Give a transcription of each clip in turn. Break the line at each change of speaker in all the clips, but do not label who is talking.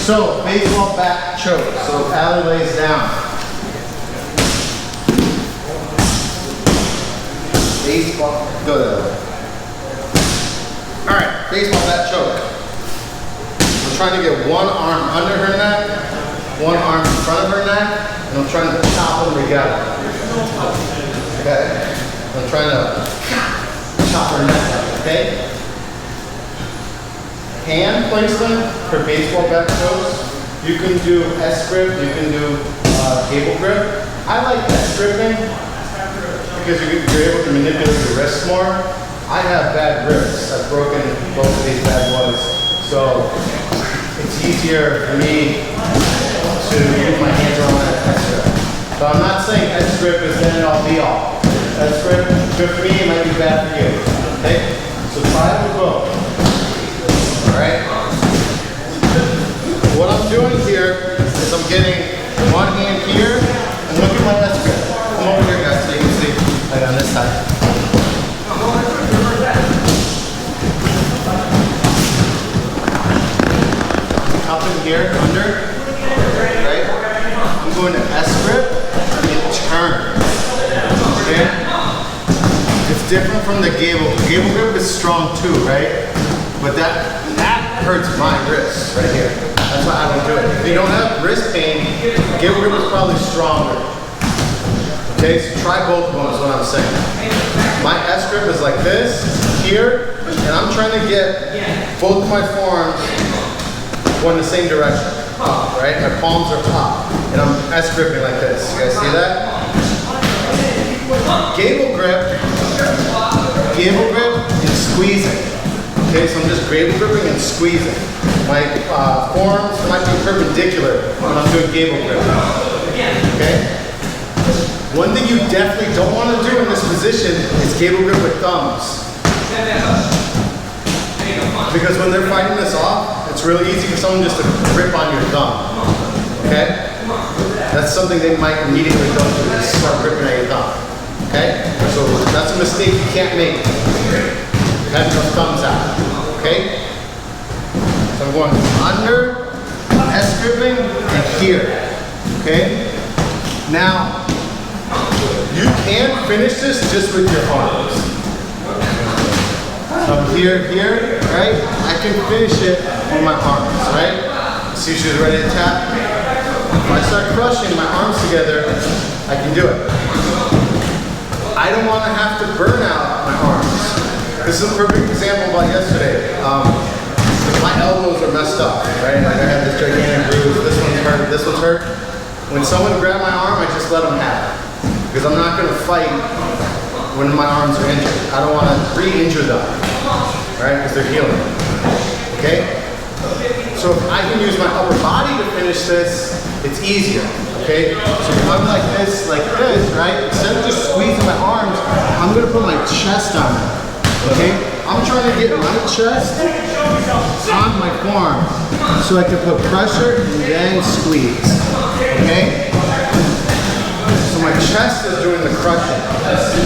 So, baseball bat choke. So, Allie lays down. Baseball, go that way. Alright, baseball bat choke. I'm trying to get one arm under her neck, one arm in front of her neck, and I'm trying to chop them together. Okay? I'm trying to chop her neck up, okay? Hand placement for baseball bat chokes. You can do S grip, you can do cable grip. I like S gripping because you're able to manipulate your wrists more. I have bad grips. I've broken both of these bad boys. So it's easier for me to use my hands around that S grip. So I'm not saying S grip is the end all be all. S grip, good for me, it might be bad for you. Okay? So try it with both. Alright? What I'm doing here is I'm getting one hand here and look at my S grip. Come over here guys so you can see. Like on this side. Up in here, under, right? I'm going to S grip and turn. Okay? It's different from the gable. Gable grip is strong too, right? But that hurts my wrist right here. That's why I don't do it. If you don't have wrist pain, gable grip is probably stronger. Okay, so try both of them is what I'm saying. My S grip is like this, here, and I'm trying to get both of my forearms going the same direction, right? My palms are up, and I'm S gripping like this. You guys see that? Gable grip is squeezing. Okay, so I'm just gable gripping and squeezing. My forearms might be perpendicular when I'm doing gable grip. Okay? One thing you definitely don't want to do in this position is gable grip with thumbs. Because when they're fighting this off, it's really easy for someone just to grip on your thumb. Okay? That's something they might immediately go to, is start gripping at your thumb. Okay? So that's a mistake you can't make. Have your thumbs out. Okay? So I'm going under, S gripping, and here. Okay? Now, you can finish this just with your arms. So here, right? I can finish it with my arms, right? See if she's ready to tap. If I start crushing my arms together, I can do it. I don't want to have to burn out my arms. This is a perfect example about yesterday. My elbows are messed up, right? Like I have this gigantic bruise, this one's hurt, this one's hurt. When someone grabs my arm, I just let them have it. Because I'm not going to fight when my arms are injured. I don't want to re-injure them, right? Because they're healing. Okay? So if I can use my upper body to finish this, it's easier. Okay? So if I'm like this, right? Instead of just squeezing my arms, I'm going to put my chest on it. Okay? I'm trying to get my chest on my forearm so I can put pressure and then squeeze. Okay? So my chest is doing the crushing,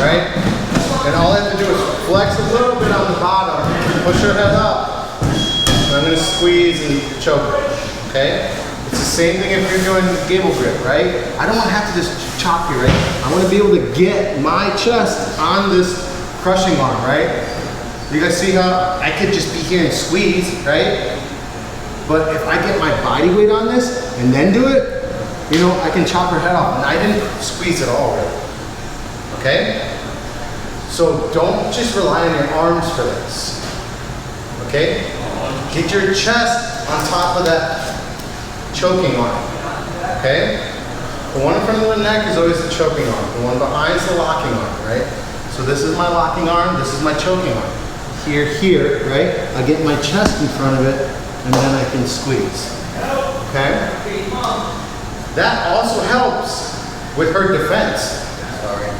right? And all I have to do is flex a little bit on the bottom, push her head up, and I'm going to squeeze and choke her, okay? It's the same thing if you're doing gable grip, right? I don't want to have to just chop you, right? I want to be able to get my chest on this crushing arm, right? You guys see how I could just be here and squeeze, right? But if I get my body weight on this and then do it, you know, I can chop her head off, and I didn't squeeze at all, really. Okay? So don't just rely on your arms for this. Okay? Get your chest on top of that choking arm. Okay? The one in front of the neck is always the choking arm. The one behind is the locking arm, right? So this is my locking arm, this is my choking arm. Here, right? I get my chest in front of it, and then I can squeeze. Okay? That also helps with her defense. Sorry.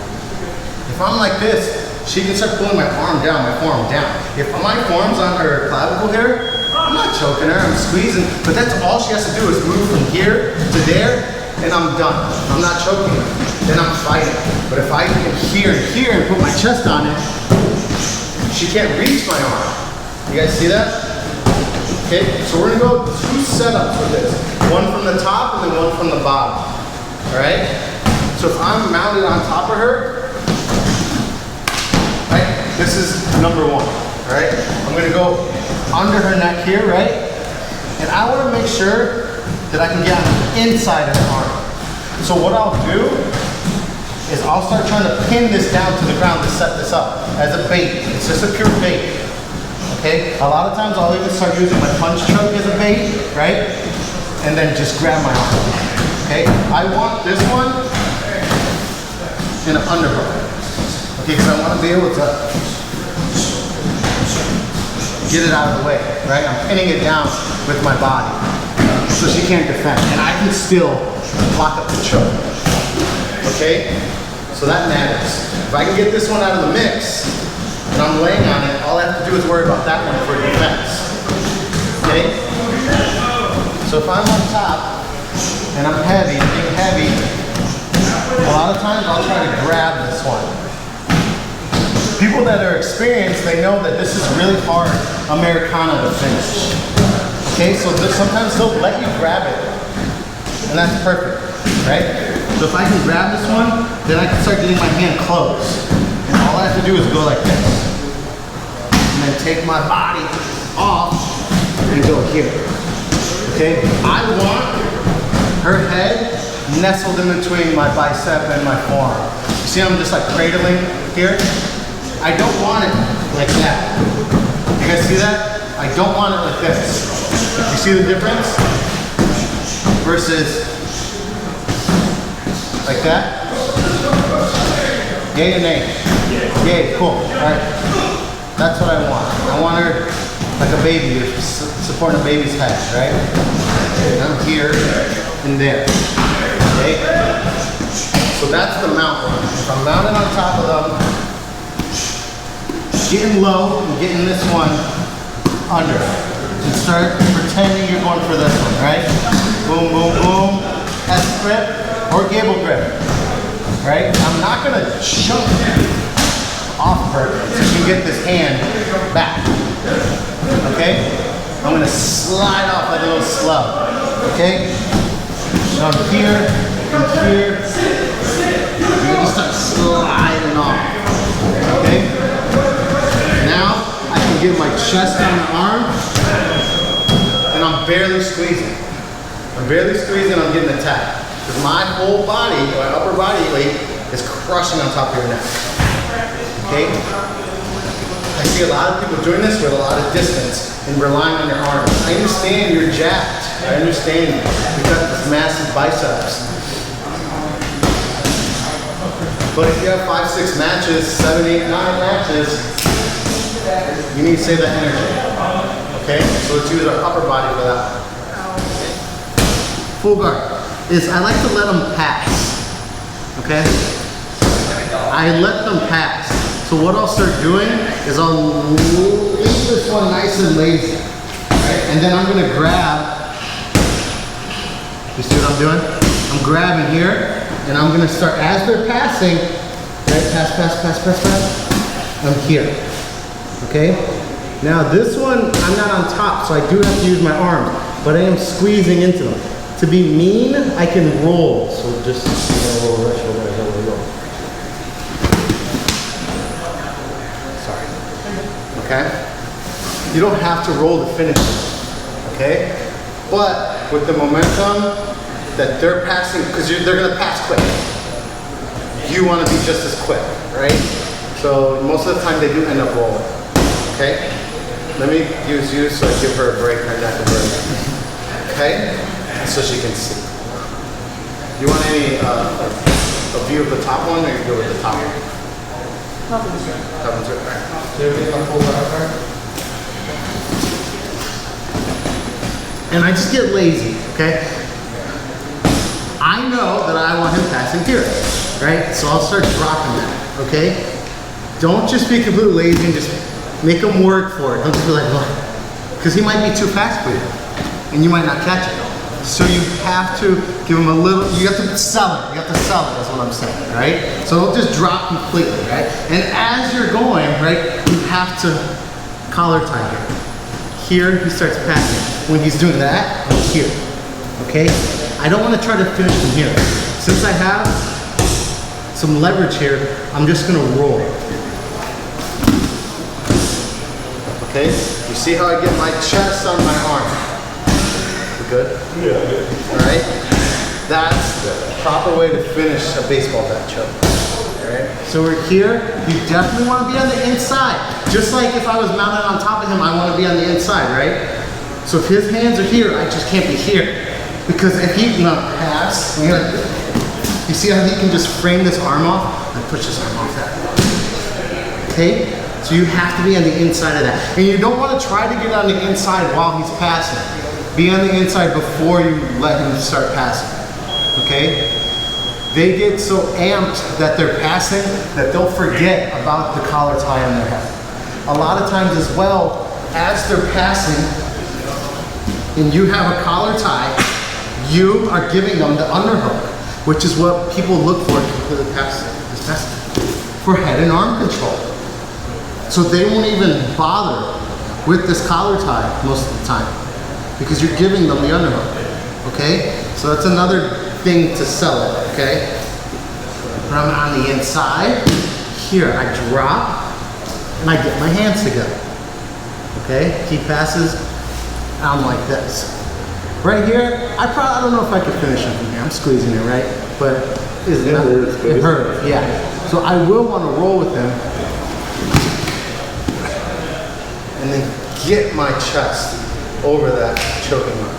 If I'm like this, she can start pulling my arm down, my forearm down. If my forearm's on her clavicle here, I'm not choking her, I'm squeezing, but that's all she has to do is move from here to there, and I'm done. I'm not choking her. Then I'm fighting. But if I can here and put my chest on it, she can't reach my arm. You guys see that? Okay, so we're gonna go 2 setups with this. One from the top and then one from the bottom. All right? So if I'm mounted on top of her, right? This is number 1, all right? I'm gonna go under her neck here, right? And I wanna make sure that I can get on the inside of her arm. So what I'll do is I'll start trying to pin this down to the ground to set this up as a bait. It's just a pure bait. Okay? A lot of times I'll even start using my punch choke as a bait, right? And then just grab my arm. Okay? I want this one in an underhook. Okay, because I want to be able to get it out of the way, right? I'm pinning it down with my body so she can't defend. And I can still lock up the choke. Okay? So that matters. If I can get this one out of the mix, and I'm laying on it, all I have to do is worry about that one for defense. Okay? So if I'm on top, and I'm heavy, I'm being heavy, a lot of times I'll try to grab this one. People that are experienced, they know that this is really hard Americana to finish. Okay, so sometimes they'll let you grab it, and that's perfect, right? So if I can grab this one, then I can start getting my hand close. And all I have to do is go like this. And then take my body off and go here. Okay? I want her head nestled in between my bicep and my forearm. You see I'm just like cradling here? I don't want it like that. You guys see that? I don't want it like this. You see the difference? Versus like that? Yay or nay? Yay, cool. Alright. That's what I want. I want her like a baby, supporting a baby's head, right? And I'm here and there. Okay? So that's the mount one. If I'm mounted on top of them, getting low and getting this one under. And start pretending you're going for this one, right? Boom, boom, boom. S grip. Or gable grip, right? I'm not gonna jump off her so you can get this hand back, okay? I'm gonna slide off like a little slug, okay? So I'm here, and here, and then just start sliding off, okay? Now, I can get my chest on the arm, and I'm barely squeezing. I'm barely squeezing, I'm getting attacked. Because my whole body, my upper body weight, is crushing on top of your neck. Okay? I see a lot of people doing this with a lot of distance and relying on your arms. I understand you're jacked. I understand you've got this massive biceps. But if you have 5, 6 matches, 7, 8, 9 matches, you need to save that energy. Okay? So let's use our upper body for that. Full guard. I like to let them pass, okay? I let them pass. So what I'll start doing is I'll leave this one nice and lazy, right? And then I'm gonna grab, you see what I'm doing? I'm grabbing here, and I'm gonna start, as they're passing, right? Pass, pass, pass, pass, pass. I'm here, okay? Now this one, I'm not on top, so I do have to use my arms, but I am squeezing into them. To be mean, I can roll. So just a little rush over there. Sorry. Okay? You don't have to roll to finish it. Okay? But with the momentum that they're passing, because they're going to pass quick. You want to be just as quick, right? So most of the time they do end up rolling. Okay? Let me use you so I give her a break, her neck a break. Okay? So she can see. You want any a view of the top one, or you go with the top one? Top one's good. Top one's good. Alright. And I just get lazy, okay? I know that I want him passing here, right? So I'll start dropping that, okay? Don't just be completely lazy and just make him work for it. Don't just be like, oh, because he might be too fast for you, and you might not catch it. So you have to give them a little, you have to sell it. You have to sell it, is what I'm saying, right? So don't just drop completely, right? And as you're going, right, you have to collar tie here, he starts passing. When he's doing that, I'm here, okay? I don't want to try to finish from here. Since I have some leverage here, I'm just gonna roll. Okay, you see how I get my chest on my arm? We good? Yeah. All right, that's the proper way to finish a baseball bat choke. All right, so we're here. You definitely want to be on the inside. Just like if I was mounted on top of him, I want to be on the inside, right? So if his hands are here, I just can't be here. Because if he pass, you see how he can just frame this arm off and push his arm off that way. Okay? So you have to be on the inside of that. And you don't want to try to get on the inside while he's passing. Be on the inside before you let him start passing. Okay? They get so amped that they're passing that they'll forget about the collar tie on their head. A lot of times as well, as they're passing and you have a collar tie, you are giving them the underhook, which is what people look for to the passing, for head and arm control. So they won't even bother with this collar tie most of the time because you're giving them the underhook, okay? So that's another thing to sell it, okay? When I'm on the inside, here I drop and I get my hands together, okay? He passes, I'm like this. Right here, I don't know if I could finish him from here. I'm squeezing it, right? But it hurt, yeah. So I will want to roll with him and then get my chest over that choking mark.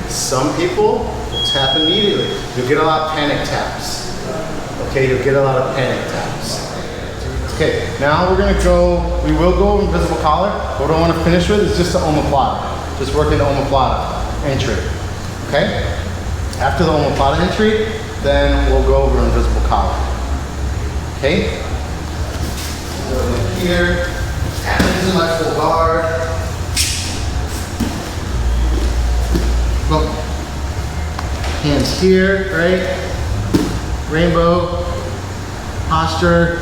Some people will tap immediately. You'll get a lot of panic taps. Okay, you'll get a lot of panic taps. Okay, now we will go invisible collar. What I want to finish with is just the omoplata. Just working the omoplata entry, okay? After the omoplata entry, then we'll go over invisible collar, okay? So here, tap into my full guard. Go. Hands here, right? Rainbow, posture,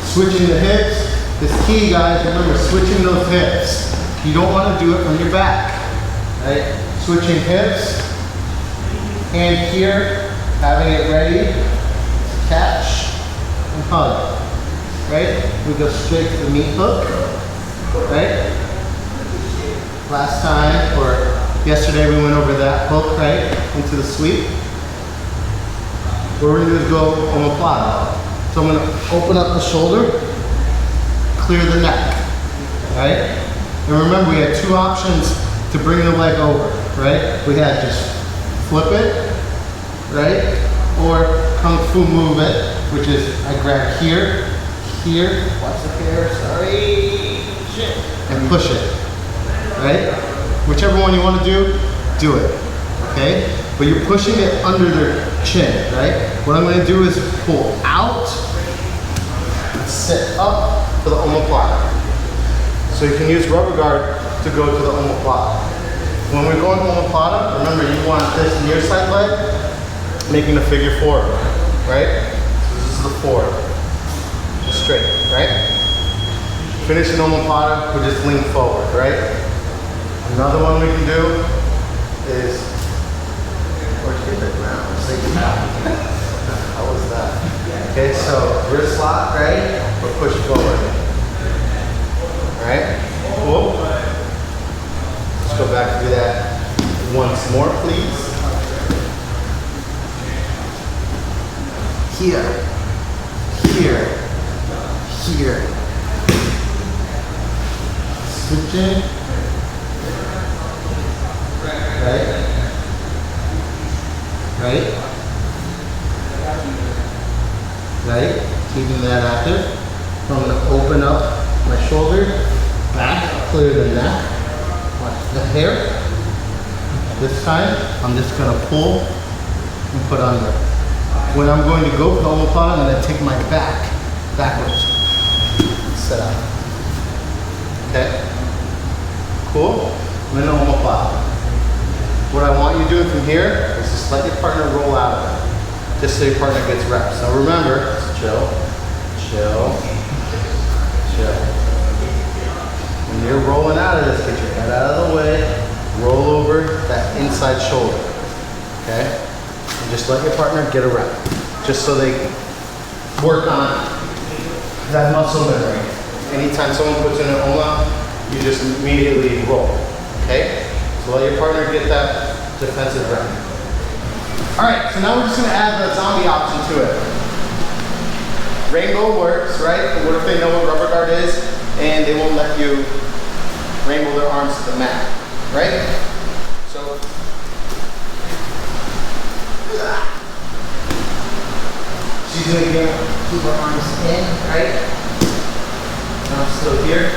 switching the hips. This key, guys, remember, switching those hips. You don't want to do it from your back, right? Switching hips, hand here, having it ready, catch, and hug, right? We go straight to the meat hook, right? Last time, or yesterday, we went over that hook, right? Into the sweep. What we're going to do is go omoplata. So I'm going to open up the shoulder, clear the neck, right? And remember, we had two options to bring the leg over, right? We had just flip it, right? Or kung fu move it, which is I grab here, watch the hair, sorry, shit, and push it, right? Whichever one you want to do it, okay? But you're pushing it under their chin, right? What I'm going to do is pull out, sit up for the omoplata. So you can use rubber guard to go to the omoplata. When we're going omoplata, remember you want this near side leg, making a figure four, right? So this is the four, just straight, right? Finish an omoplata, we just lean forward, right? Another one we can do is, or keep it around, how was that? Okay, so wrist lock, right? Or push forward. Alright, cool. Let's go back and do that once more, please. Here, switching, right, keeping that active. I'm going to open up my shoulder, back, clear the neck, watch the hair. This time, I'm just going to pull and put under. When I'm going to go for the omoplata, I'm going to take my back backwards. Set up. Okay? Cool? I'm in the omoplata. What I want you doing from here is just let your partner roll out of it. Just so your partner gets reps. Now remember, chill, chill, chill. When you're rolling out of this, get your head out of the way, roll over that inside shoulder, okay? And just let your partner get around, just so they work on that muscle memory. Anytime someone puts in an Oma, you just immediately roll, okay? So let your partner get that defensive round. All right, so now we're just gonna add the zombie option to it. Rainbow works, right? But what if they know what rubber guard is and they won't let you rainbow their arms to the mat, right? So, she's gonna keep her arms in, right? And I'm still here.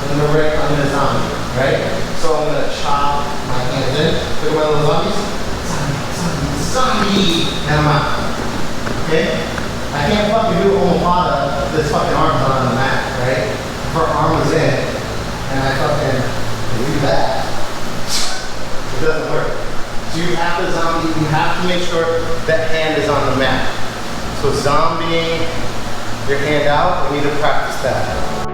I'm gonna zombie, right? So I'm gonna chop my hands in. Look at my little zombies. Zombie! And I'm out. Okay? I can't fucking do Omoplata. This fucking arm's not on the mat, right? If her arm was in, and I fucking do that, it doesn't work. So you have to zombie, you have to make sure that hand is on the mat. So zombie, your hand out, we need to practice that.